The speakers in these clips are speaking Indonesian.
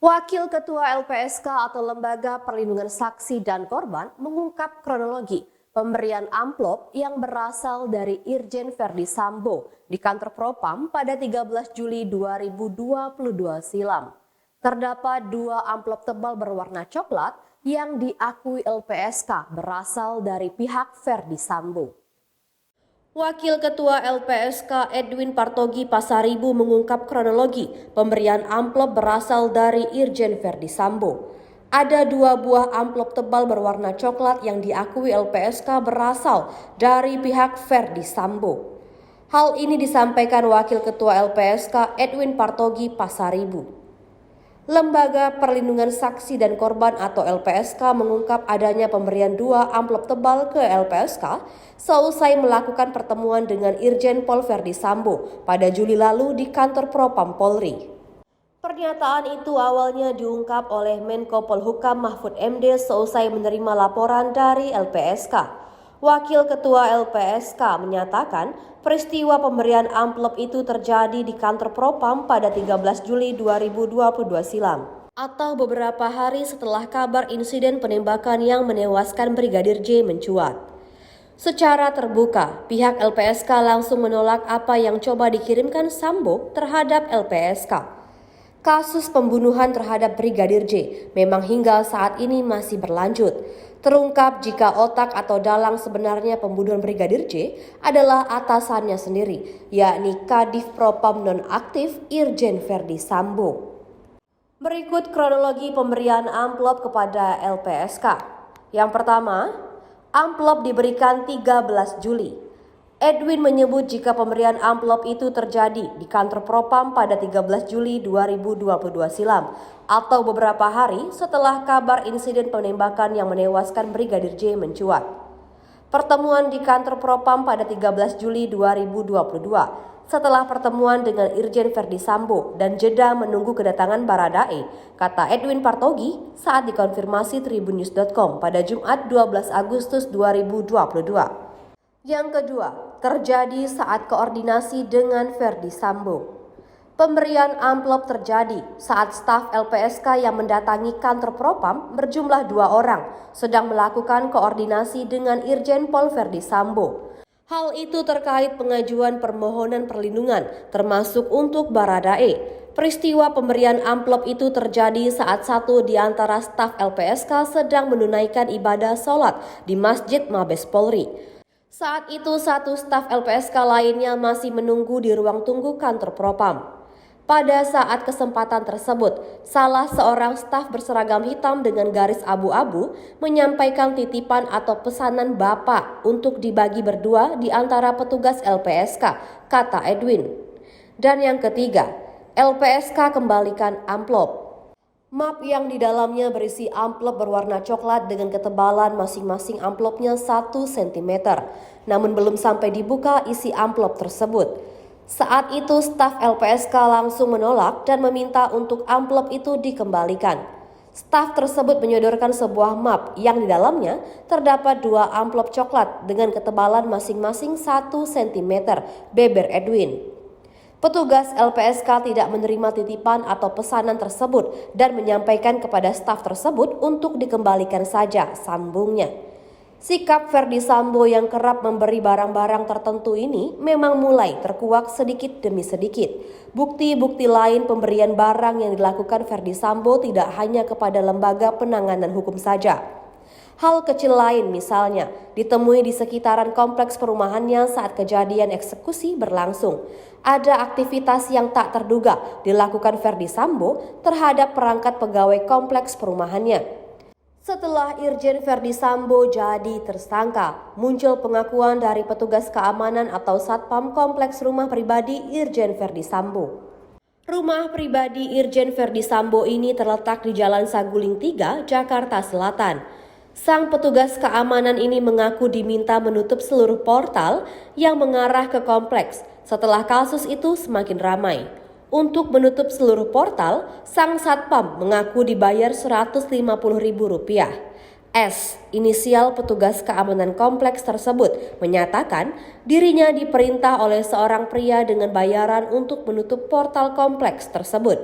Wakil Ketua LPSK atau Lembaga Perlindungan Saksi dan Korban mengungkap kronologi pemberian amplop yang berasal dari Irjen Verdi Sambo di kantor Propam pada 13 Juli 2022 silam. Terdapat dua amplop tebal berwarna coklat yang diakui LPSK berasal dari pihak Verdi Sambo. Wakil Ketua LPSK Edwin Partogi Pasaribu mengungkap kronologi pemberian amplop berasal dari Irjen Verdi Sambo. Ada dua buah amplop tebal berwarna coklat yang diakui LPSK berasal dari pihak Verdi Sambo. Hal ini disampaikan Wakil Ketua LPSK Edwin Partogi Pasaribu. Lembaga Perlindungan Saksi dan Korban atau LPSK mengungkap adanya pemberian dua amplop tebal ke LPSK seusai melakukan pertemuan dengan Irjen Pol Verdi Sambo pada Juli lalu di kantor Propam Polri. Pernyataan itu awalnya diungkap oleh Menko Polhukam Mahfud MD seusai menerima laporan dari LPSK. Wakil Ketua LPSK menyatakan peristiwa pemberian amplop itu terjadi di kantor Propam pada 13 Juli 2022 silam, atau beberapa hari setelah kabar insiden penembakan yang menewaskan Brigadir J mencuat. Secara terbuka, pihak LPSK langsung menolak apa yang coba dikirimkan Sambo terhadap LPSK. Kasus pembunuhan terhadap Brigadir J memang hingga saat ini masih berlanjut. Terungkap jika otak atau dalang sebenarnya pembunuhan Brigadir J adalah atasannya sendiri, yakni Kadif Propam nonaktif Irjen Verdi Sambo. Berikut kronologi pemberian amplop kepada LPSK. Yang pertama, amplop diberikan 13 Juli. Edwin menyebut jika pemberian amplop itu terjadi di kantor Propam pada 13 Juli 2022 silam atau beberapa hari setelah kabar insiden penembakan yang menewaskan Brigadir J mencuat. Pertemuan di kantor Propam pada 13 Juli 2022 setelah pertemuan dengan Irjen Verdi Sambo dan jeda menunggu kedatangan Baradae, kata Edwin Partogi saat dikonfirmasi tribunnews.com pada Jumat 12 Agustus 2022. Yang kedua, terjadi saat koordinasi dengan Verdi Sambo. Pemberian amplop terjadi saat staf LPSK yang mendatangi kantor Propam berjumlah 2 orang sedang melakukan koordinasi dengan Irjen Pol Verdi Sambo. Hal itu terkait pengajuan permohonan perlindungan termasuk untuk Baradae. Peristiwa pemberian amplop itu terjadi saat satu di antara staf LPSK sedang menunaikan ibadah sholat di Masjid Mabes Polri. Saat itu satu staf LPSK lainnya masih menunggu di ruang tunggu kantor Propam. Pada saat kesempatan tersebut, salah seorang staf berseragam hitam dengan garis abu-abu menyampaikan titipan atau pesanan Bapak untuk dibagi berdua di antara petugas LPSK, kata Edwin. Dan yang ketiga, LPSK kembalikan amplop. Map yang di dalamnya berisi amplop berwarna coklat dengan ketebalan masing-masing amplopnya 1 cm. Namun belum sampai dibuka isi amplop tersebut. Saat itu staf LPSK langsung menolak dan meminta untuk amplop itu dikembalikan. Staf tersebut menyodorkan sebuah map yang di dalamnya terdapat 2 amplop coklat dengan ketebalan masing-masing 1 cm, beber Edwin. Petugas LPSK tidak menerima titipan atau pesanan tersebut dan menyampaikan kepada staf tersebut untuk dikembalikan saja, sambungnya. Sikap Verdi Sambo yang kerap memberi barang-barang tertentu ini memang mulai terkuak sedikit demi sedikit. Bukti-bukti lain pemberian barang yang dilakukan Verdi Sambo tidak hanya kepada lembaga penanganan hukum saja. Hal kecil lain misalnya ditemui di sekitaran kompleks perumahannya saat kejadian eksekusi berlangsung. Ada aktivitas yang tak terduga dilakukan Verdi Sambo terhadap perangkat pegawai kompleks perumahannya. Setelah Irjen Verdi Sambo jadi tersangka, muncul pengakuan dari petugas keamanan atau Satpam kompleks rumah pribadi Irjen Verdi Sambo. Rumah pribadi Irjen Verdi Sambo ini terletak di Jalan Saguling 3, Jakarta Selatan. Sang petugas keamanan ini mengaku diminta menutup seluruh portal yang mengarah ke kompleks setelah kasus itu semakin ramai. Untuk menutup seluruh portal, sang satpam mengaku dibayar Rp150.000. S, inisial petugas keamanan kompleks tersebut, menyatakan dirinya diperintah oleh seorang pria dengan bayaran untuk menutup portal kompleks tersebut.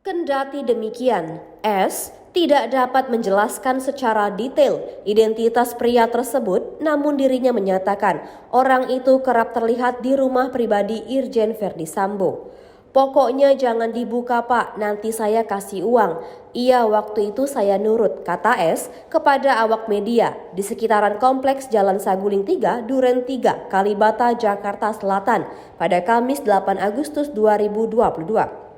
Kendati demikian, S tidak dapat menjelaskan secara detail identitas pria tersebut, namun dirinya menyatakan orang itu kerap terlihat di rumah pribadi Irjen Verdi Sambo. Pokoknya jangan dibuka Pak, nanti saya kasih uang. Iya, waktu itu saya nurut, kata S kepada awak media di sekitaran kompleks Jalan Saguling 3, Duren 3, Kalibata, Jakarta Selatan pada Kamis 8 Agustus 2022.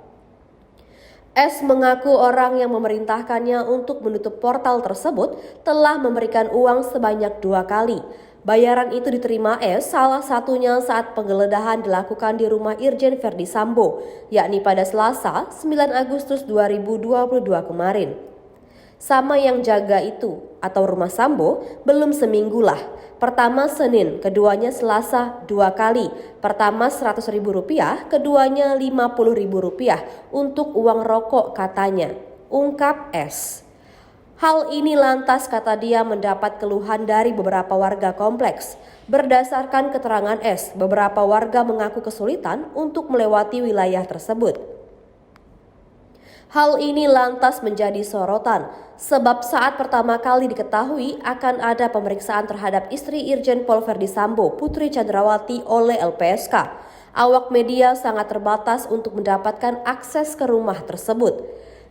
S mengaku orang yang memerintahkannya untuk menutup portal tersebut telah memberikan uang sebanyak 2 kali. Bayaran itu diterima S salah satunya saat penggeledahan dilakukan di rumah Irjen Verdi Sambo, yakni pada Selasa 9 Agustus 2022 kemarin. Sama yang jaga itu atau rumah Sambo belum seminggu lah. Pertama Senin, keduanya Selasa 2 kali. Pertama Rp100.000, keduanya Rp50.000 untuk uang rokok katanya, ungkap S. Hal ini lantas kata dia mendapat keluhan dari beberapa warga kompleks. Berdasarkan keterangan S, beberapa warga mengaku kesulitan untuk melewati wilayah tersebut. Hal ini lantas menjadi sorotan, sebab saat pertama kali diketahui akan ada pemeriksaan terhadap istri Irjen Pol Verdi Sambo, Putri Chandrawati oleh LPSK. Awak media sangat terbatas untuk mendapatkan akses ke rumah tersebut.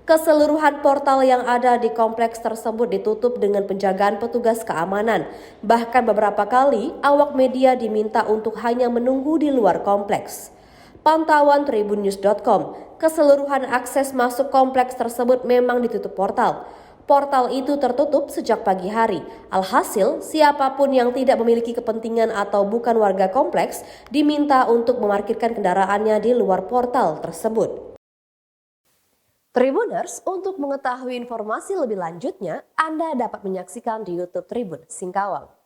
Keseluruhan portal yang ada di kompleks tersebut ditutup dengan penjagaan petugas keamanan. Bahkan beberapa kali awak media diminta untuk hanya menunggu di luar kompleks. Pantauan tribunnews.com, keseluruhan akses masuk kompleks tersebut memang ditutup portal. Portal itu tertutup sejak pagi hari. Alhasil, siapapun yang tidak memiliki kepentingan atau bukan warga kompleks diminta untuk memarkirkan kendaraannya di luar portal tersebut. Tribuners, untuk mengetahui informasi lebih lanjutnya, Anda dapat menyaksikan di YouTube Tribun Singkawang.